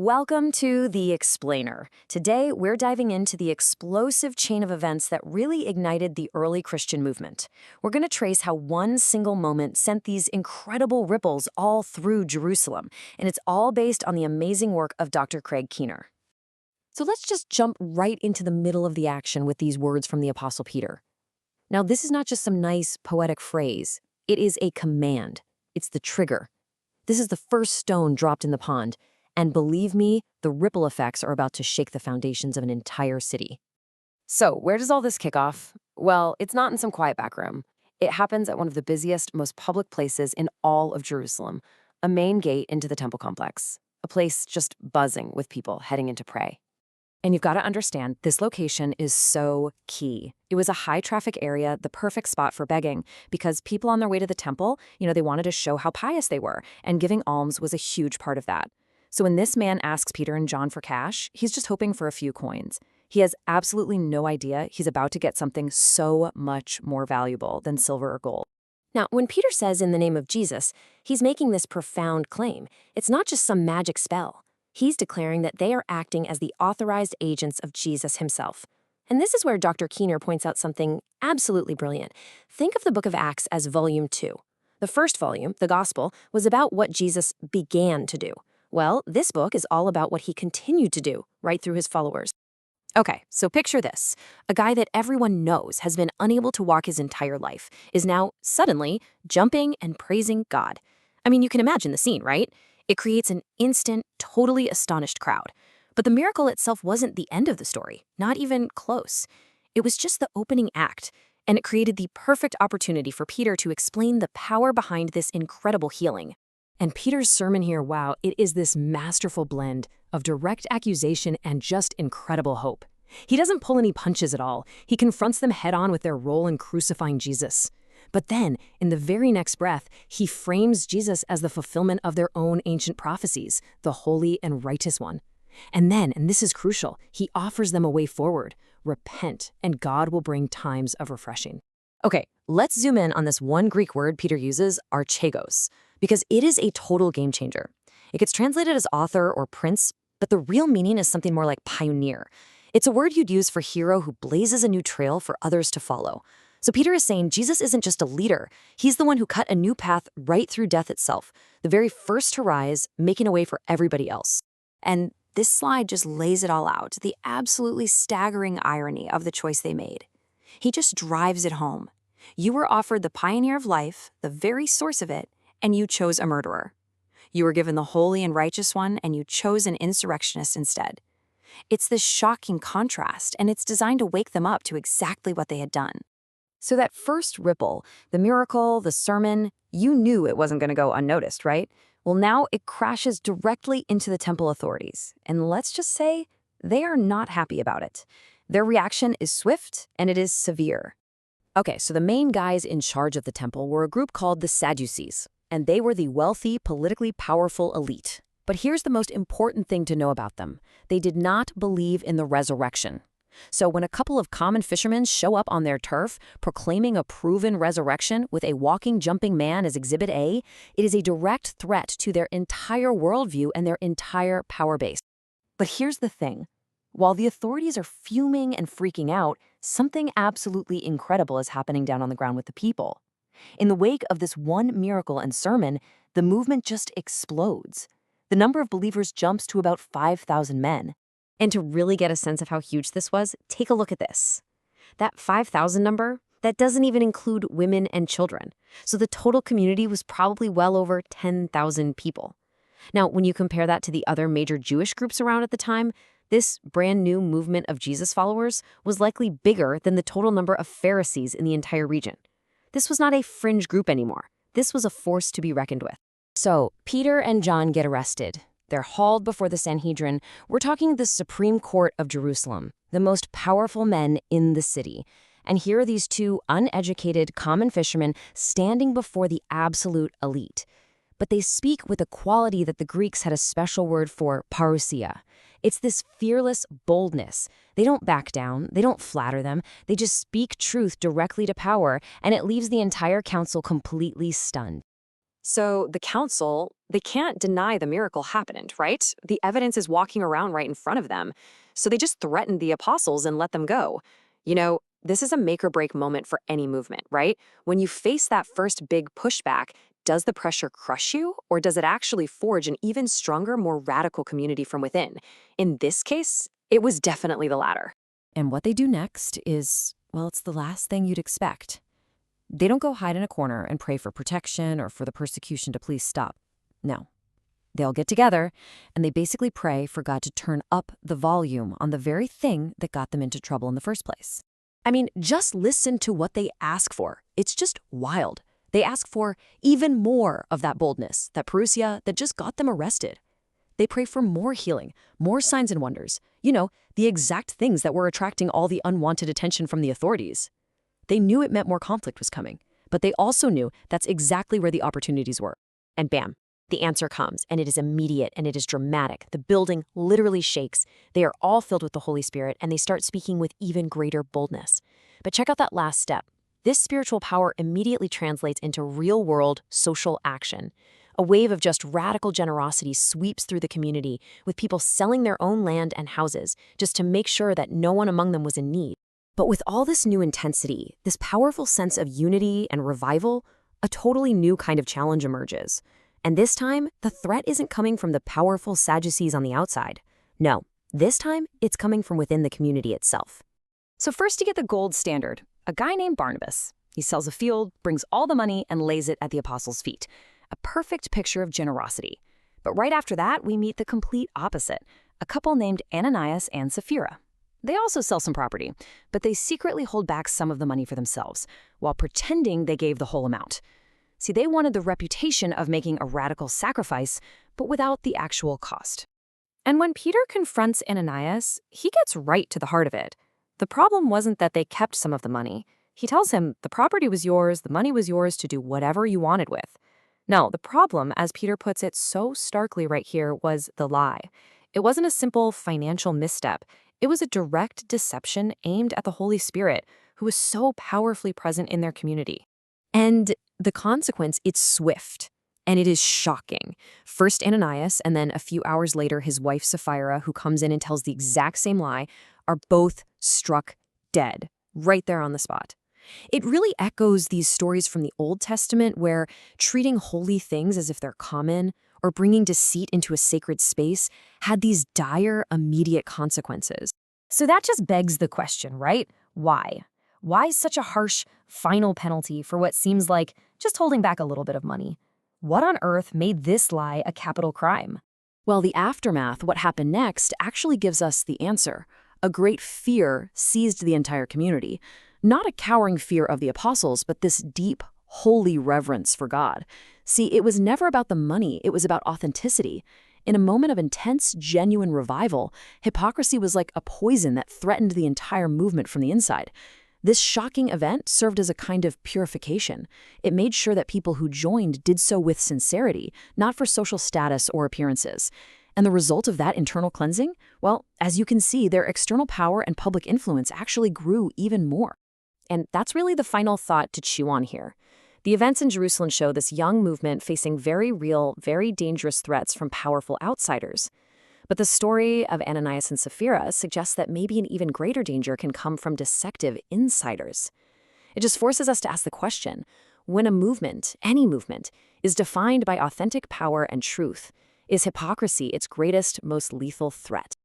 Welcome to The Explainer. Today, we're diving into the explosive chain of events that really ignited the early Christian movement. We're going to trace how one single moment sent these incredible ripples all through Jerusalem, and it's all based on the amazing work of Dr. Craig Keener. So let's just jump right into the middle of the action with these words from the Apostle Peter. Now, this is not just some nice poetic phrase. It is a command. It's the trigger. This is the first stone dropped in the pond. And believe me, the ripple effects are about to shake the foundations of an entire city. So, where does all this kick off? Well, it's not in some quiet back room. It happens at one of the busiest, most public places in all of Jerusalem, a main gate into the temple complex, a place just buzzing with people heading in to pray. And you've got to understand, this location is so key. It was a high-traffic area, the perfect spot for begging, because people on their way to the temple, they wanted to show how pious they were, and giving alms was a huge part of that. So when this man asks Peter and John for cash, he's just hoping for a few coins. He has absolutely no idea he's about to get something so much more valuable than silver or gold. Now, when Peter says in the name of Jesus, he's making this profound claim. It's not just some magic spell. He's declaring that they are acting as the authorized agents of Jesus himself. And this is where Dr. Keener points out something absolutely brilliant. Think of the book of Acts as volume 2. The first volume, the Gospel, was about what Jesus began to do. Well, this book is all about what he continued to do right through his followers. Okay, so picture this. A guy that everyone knows has been unable to walk his entire life is now suddenly jumping and praising God. I mean, you can imagine the scene, right? It creates an instant, totally astonished crowd. But the miracle itself wasn't the end of the story, not even close. It was just the opening act, and it created the perfect opportunity for Peter to explain the power behind this incredible healing. And Peter's sermon here, wow, it is this masterful blend of direct accusation and just incredible hope. He doesn't pull any punches at all. He confronts them head-on with their role in crucifying Jesus. But then, in the very next breath, he frames Jesus as the fulfillment of their own ancient prophecies, the holy and righteous one. And then, and this is crucial, he offers them a way forward. Repent, and God will bring times of refreshing. Okay, let's zoom in on this one Greek word Peter uses, archegos, because it is a total game changer. It gets translated as author or prince, but the real meaning is something more like pioneer. It's a word you'd use for hero who blazes a new trail for others to follow. So Peter is saying Jesus isn't just a leader. He's the one who cut a new path right through death itself, the very first to rise, making a way for everybody else. And this slide just lays it all out, the absolutely staggering irony of the choice they made. He just drives it home. You were offered the pioneer of life, the very source of it, and you chose a murderer. You were given the holy and righteous one, and you chose an insurrectionist instead. It's this shocking contrast, and it's designed to wake them up to exactly what they had done. So that first ripple, the miracle, the sermon, you knew it wasn't going to go unnoticed, right? Well, now it crashes directly into the temple authorities, and let's just say they are not happy about it. Their reaction is swift, and it is severe. Okay, so the main guys in charge of the temple were a group called the Sadducees, and they were the wealthy, politically powerful elite. But here's the most important thing to know about them. They did not believe in the resurrection. So when a couple of common fishermen show up on their turf, proclaiming a proven resurrection with a walking, jumping man as Exhibit A, it is a direct threat to their entire worldview and their entire power base. But here's the thing. While the authorities are fuming and freaking out, something absolutely incredible is happening down on the ground with the people. In the wake of this one miracle and sermon, the movement just explodes. The number of believers jumps to about 5,000 men. And to really get a sense of how huge this was, take a look at this. That 5,000 number, that doesn't even include women and children. So the total community was probably well over 10,000 people. Now, when you compare that to the other major Jewish groups around at the time, this brand new movement of Jesus followers was likely bigger than the total number of Pharisees in the entire region. This was not a fringe group anymore. This was a force to be reckoned with. So, Peter and John get arrested. They're hauled before the Sanhedrin. We're talking the Supreme Court of Jerusalem, the most powerful men in the city. And here are these two uneducated common fishermen standing before the absolute elite. But they speak with a quality that the Greeks had a special word for, parousia. It's this fearless boldness. They don't back down, they don't flatter them, they just speak truth directly to power, and it leaves the entire council completely stunned. So the council, they can't deny the miracle happened, right? The evidence is walking around right in front of them. So they just threatened the apostles and let them go. This is a make or break moment for any movement, right? When you face that first big pushback, does the pressure crush you, or does it actually forge an even stronger, more radical community from within? In this case, it was definitely the latter. And what they do next is, well, it's the last thing you'd expect. They don't go hide in a corner and pray for protection or for the persecution to please stop. No. They'll get together and they basically pray for God to turn up the volume on the very thing that got them into trouble in the first place. I mean, just listen to what they ask for. It's just wild. They ask for even more of that boldness, that parousia that just got them arrested. They pray for more healing, more signs and wonders. The exact things that were attracting all the unwanted attention from the authorities. They knew it meant more conflict was coming, but they also knew that's exactly where the opportunities were. And bam, the answer comes, and it is immediate and it is dramatic. The building literally shakes. They are all filled with the Holy Spirit, and they start speaking with even greater boldness. But check out that last step. This spiritual power immediately translates into real-world social action. A wave of just radical generosity sweeps through the community, with people selling their own land and houses just to make sure that no one among them was in need. But with all this new intensity, this powerful sense of unity and revival, a totally new kind of challenge emerges. And this time, the threat isn't coming from the powerful Sadducees on the outside. No, this time, it's coming from within the community itself. So first you get the gold standard, a guy named Barnabas. He sells a field, brings all the money, and lays it at the apostles' feet. A perfect picture of generosity. But right after that, we meet the complete opposite, a couple named Ananias and Sapphira. They also sell some property, but they secretly hold back some of the money for themselves, while pretending they gave the whole amount. See, they wanted the reputation of making a radical sacrifice, but without the actual cost. And when Peter confronts Ananias, he gets right to the heart of it. The problem wasn't that they kept some of the money. He tells him the property was yours, the money was yours to do whatever you wanted with. No, the problem, as Peter puts it so starkly right here, was the lie. It wasn't a simple financial misstep. It was a direct deception aimed at the Holy Spirit, who was so powerfully present in their community. And the consequence, it's swift, and it is shocking. First Ananias, and then a few hours later his wife Sapphira, who comes in and tells the exact same lie, are both struck dead, right there on the spot. It really echoes these stories from the Old Testament where treating holy things as if they're common or bringing deceit into a sacred space had these dire, immediate consequences. So that just begs the question, right? Why? Why such a harsh, final penalty for what seems like just holding back a little bit of money? What on earth made this lie a capital crime? Well, the aftermath, what happened next, actually gives us the answer. A great fear seized the entire community. Not a cowering fear of the apostles, but this deep, holy reverence for God. See, it was never about the money, it was about authenticity. In a moment of intense, genuine revival, hypocrisy was like a poison that threatened the entire movement from the inside. This shocking event served as a kind of purification. It made sure that people who joined did so with sincerity, not for social status or appearances. And the result of that internal cleansing? Well, as you can see, their external power and public influence actually grew even more. And that's really the final thought to chew on here. The events in Jerusalem show this young movement facing very real, very dangerous threats from powerful outsiders. But the story of Ananias and Sapphira suggests that maybe an even greater danger can come from deceptive insiders. It just forces us to ask the question, when a movement, any movement, is defined by authentic power and truth, is hypocrisy its greatest, most lethal threat?